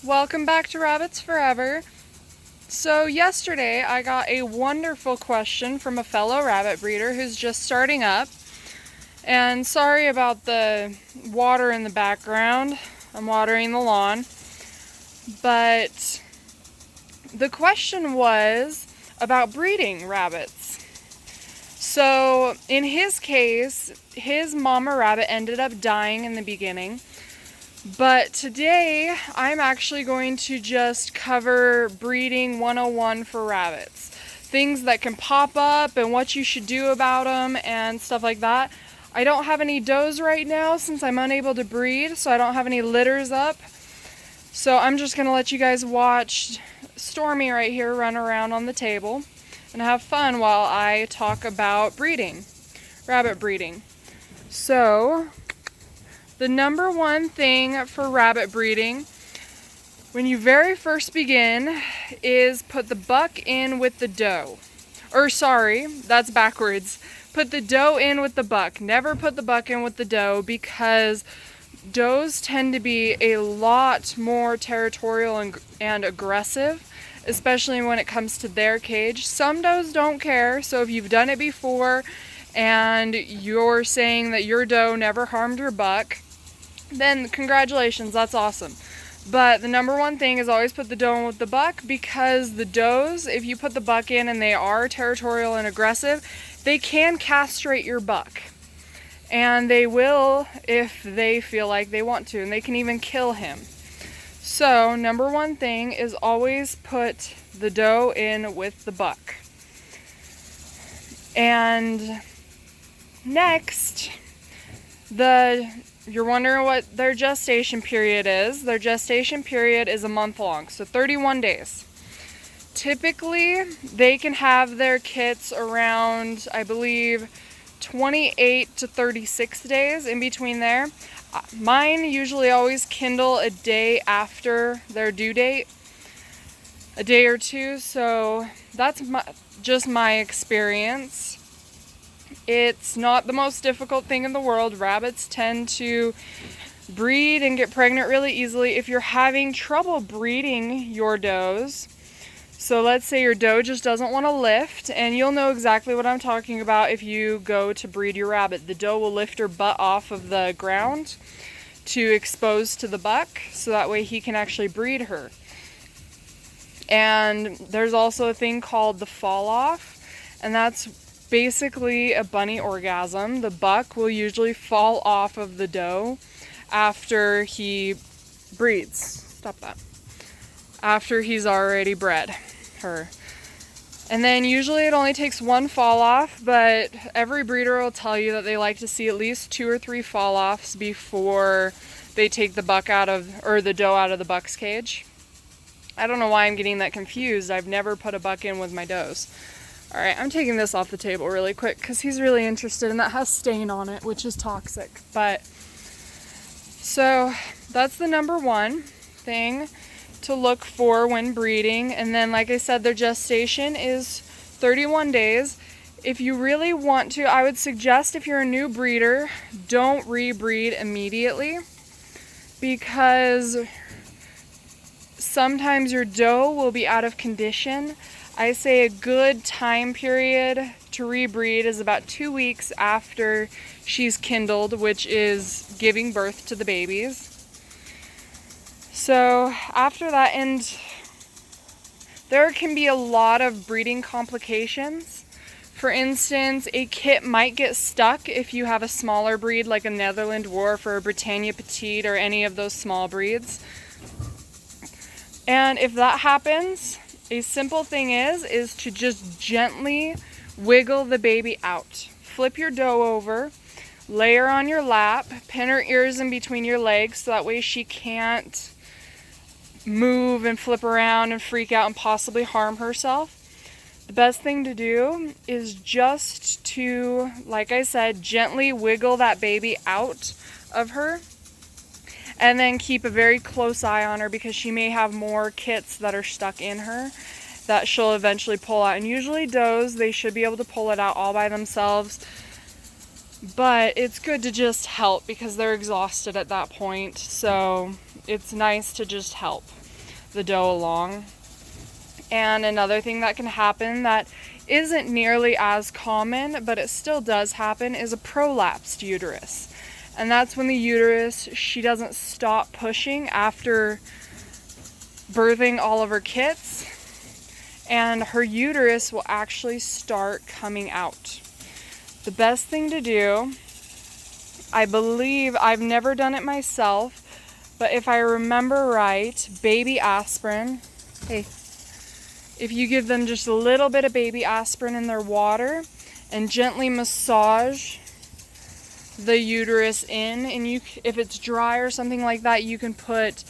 Welcome back to Rabbits Forever. So yesterday I got a wonderful question from a fellow rabbit breeder who's just starting up. And sorry about the water in the background. I'm watering the lawn. But the question was about breeding rabbits. So in his case, his mama rabbit ended up dying in the beginning. But today, I'm actually going to just cover breeding 101 for rabbits. Things that can pop up and what you should do about them and stuff like that. I don't have any does right now since I'm unable to breed, so I don't have any litters up. So I'm just going to let you guys watch Stormy right here run around on the table and have fun while I talk about breeding, rabbit breeding. So the number one thing for rabbit breeding, when you very first begin, is put the buck in with the doe. Or sorry, that's backwards. Put the doe in with the buck. Never put the buck in with the doe because does tend to be a lot more territorial and aggressive, especially when it comes to their cage. Some does don't care, so if you've done it before and you're saying that your doe never harmed your buck, then congratulations, that's awesome. But the number one thing is always put the doe in with the buck, because the does, if you put the buck in and they are territorial and aggressive, they can castrate your buck. And they will if they feel like they want to, and they can even kill him. So number one thing is always put the doe in with the buck. And next, you're wondering what their gestation period is. Their gestation period is a month long, so 31 days. Typically, they can have their kits around, I believe, 28 to 36 days, in between there. Mine usually always kindle a day after their due date, a day or two, so that's just my experience. It's not the most difficult thing in the world. Rabbits tend to breed and get pregnant really easily. If you're having trouble breeding your does, so let's say your doe just doesn't want to lift, and you'll know exactly what I'm talking about if you go to breed your rabbit. The doe will lift her butt off of the ground to expose to the buck, so that way he can actually breed her. And there's also a thing called the fall off, and that's basically a bunny orgasm. The buck will usually fall off of the doe after he breeds. Stop that. After he's already bred her. And then usually it only takes one fall off, but every breeder will tell you that they like to see at least 2 or 3 fall offs before they take the buck out of, or the doe out of the buck's cage. I don't know why I'm getting that confused. I've never put a buck in with my does. Alright, I'm taking this off the table really quick because he's really interested, and that has stain on it, which is toxic. But so that's the number one thing to look for when breeding. And then, like I said, their gestation is 31 days. If you really want to, I would suggest, if you're a new breeder, don't rebreed immediately, because sometimes your doe will be out of condition. I say a good time period to rebreed is about 2 weeks after she's kindled, which is giving birth to the babies. So after that, and there can be a lot of breeding complications. For instance, a kit might get stuck if you have a smaller breed like a Netherland Dwarf or a Britannia Petite or any of those small breeds. And if that happens, a simple thing is to just gently wiggle the baby out. Flip your doe over, lay her on your lap, pin her ears in between your legs so that way she can't move and flip around and freak out and possibly harm herself. The best thing to do is just to, like I said, gently wiggle that baby out of her. And then keep a very close eye on her, because she may have more kits that are stuck in her that she'll eventually pull out. And usually does, they should be able to pull it out all by themselves. But it's good to just help because they're exhausted at that point. So it's nice to just help. the dough along. And another thing that can happen that isn't nearly as common, but it still does happen, is a prolapsed uterus. And that's when the uterus, she doesn't stop pushing after birthing all of her kits, and her uterus will actually start coming out. The best thing to do, I believe, I've never done it myself, but if I remember right, baby aspirin, if you give them just a little bit of baby aspirin in their water and gently massage the uterus in, and if it's dry or something like that, you can put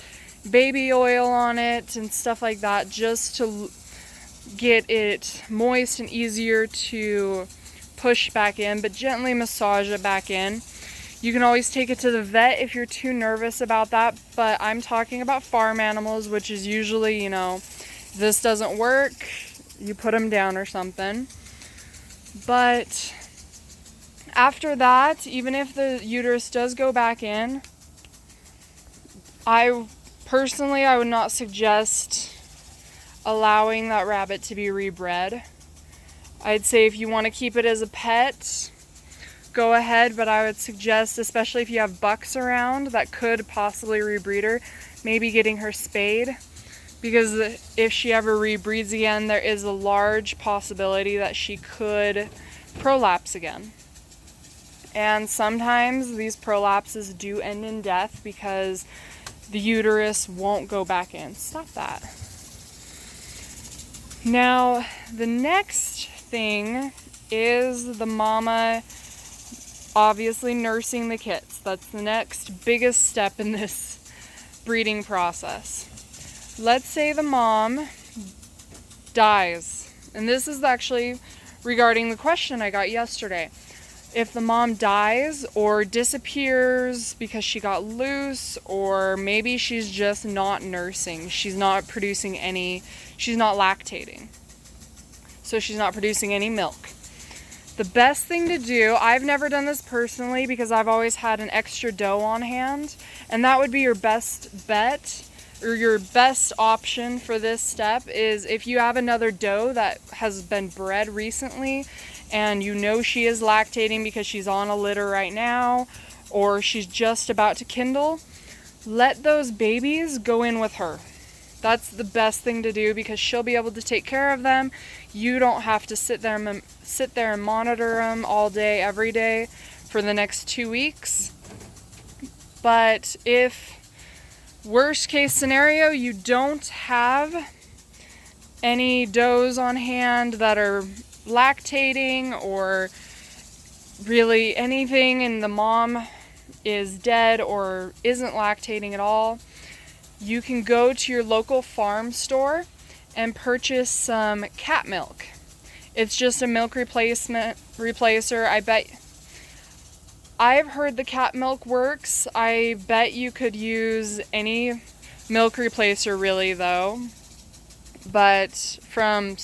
baby oil on it and stuff like that, just to get it moist and easier to push back in, but gently massage it back in. You can always take it to the vet if you're too nervous about that, but I'm talking about farm animals, which is usually, this doesn't work, you put them down or something. But after that, even if the uterus does go back in, I would not suggest allowing that rabbit to be rebred. I'd say if you want to keep it as a pet, go ahead, but I would suggest, especially if you have bucks around that could possibly rebreed her, maybe getting her spayed. Because if she ever rebreeds again, there is a large possibility that she could prolapse again. And sometimes these prolapses do end in death because the uterus won't go back in. Stop that. Now, the next thing is the mama obviously nursing the kits. That's the next biggest step in this breeding process. Let's say the mom dies, and this is actually regarding the question I got yesterday. If the mom dies or disappears because she got loose, or maybe she's just not nursing, she's not lactating, so she's not producing any milk. The best thing to do, I've never done this personally because I've always had an extra dough on hand, and that would be your best bet. Or your best option for this step is if you have another doe that has been bred recently and she is lactating because she's on a litter right now, or she's just about to kindle, let those babies go in with her. That's the best thing to do because she'll be able to take care of them. You don't have to sit there and monitor them all day, every day for the next 2 weeks. But if worst case scenario, you don't have any does on hand that are lactating or really anything, and the mom is dead or isn't lactating at all, you can go to your local farm store and purchase some cat milk. It's just a milk replacer. I've heard the cat milk works. I bet you could use any milk replacer really though. But from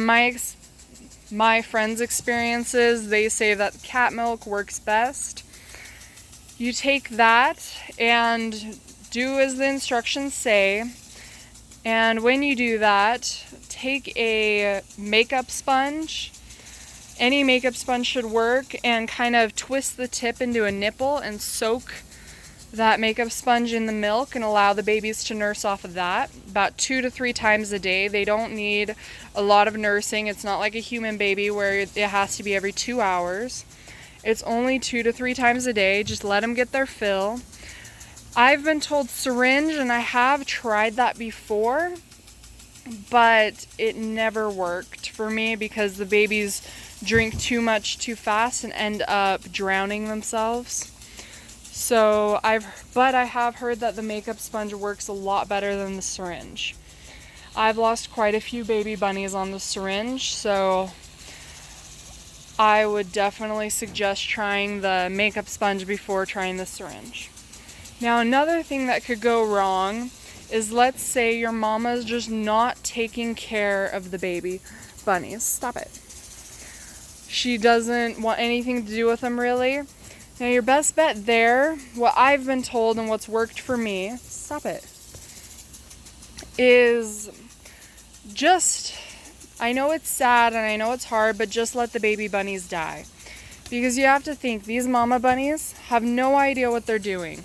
my friends' experiences, they say that cat milk works best. You take that and do as the instructions say. And when you do that, take a makeup sponge. Any makeup sponge should work, and kind of twist the tip into a nipple and soak that makeup sponge in the milk and allow the babies to nurse off of that about 2 to 3 times a day. They don't need a lot of nursing. It's not like a human baby where it has to be every 2 hours. It's only 2 to 3 times a day. Just let them get their fill. I've been told syringe, and I have tried that before, but it never worked for me because the babies drink too much too fast and end up drowning themselves. So I have heard that the makeup sponge works a lot better than the syringe. I've lost quite a few baby bunnies on the syringe, so I would definitely suggest trying the makeup sponge before trying the syringe. Now, another thing that could go wrong is, let's say your mama's just not taking care of the baby bunnies. Stop it. She doesn't want anything to do with them really. Now, your best bet there, what I've been told and what's worked for me, stop it. is just, I know it's sad and I know it's hard, but just let the baby bunnies die. Because you have to think, these mama bunnies have no idea what they're doing.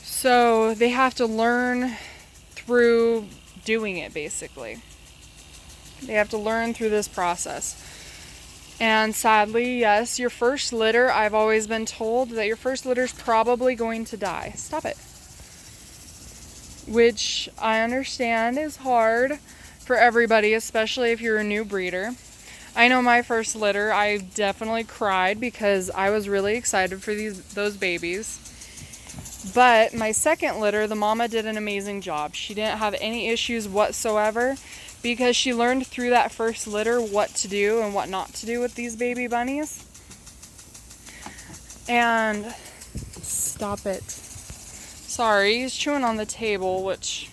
So they have to learn through doing it, basically. They have to learn through this process. And sadly, yes, your first litter, I've always been told that your first litter is probably going to die. Stop it. Which I understand is hard for everybody, especially if you're a new breeder. I know my first litter, I definitely cried because I was really excited for those babies. But my second litter, the mama did an amazing job. She didn't have any issues whatsoever because she learned through that first litter what to do and what not to do with these baby bunnies. And stop it. Sorry, he's chewing on the table, which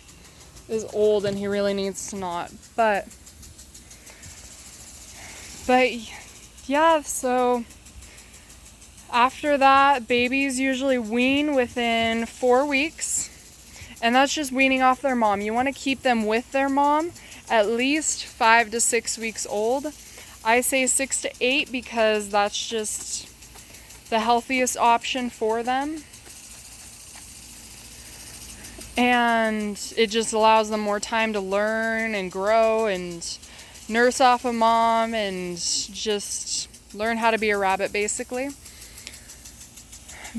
is old and he really needs to not. But yeah, so after that, babies usually wean within 4 weeks, and that's just weaning off their mom. You want to keep them with their mom at least 5 to 6 weeks old. I say 6 to 8 because that's just the healthiest option for them. And it just allows them more time to learn and grow and nurse off a mom and just learn how to be a rabbit, basically.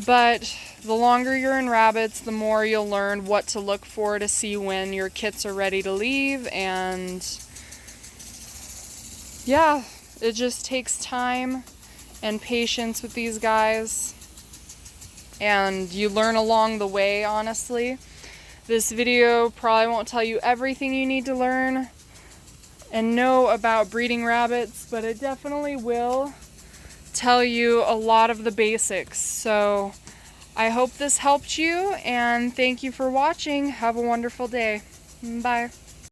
But the longer you're in rabbits, the more you'll learn what to look for to see when your kits are ready to leave. And yeah, it just takes time and patience with these guys. And you learn along the way, honestly. This video probably won't tell you everything you need to learn and know about breeding rabbits, but it definitely will tell you a lot of the basics. So I hope this helped you, and thank you for watching. Have a wonderful day. Bye.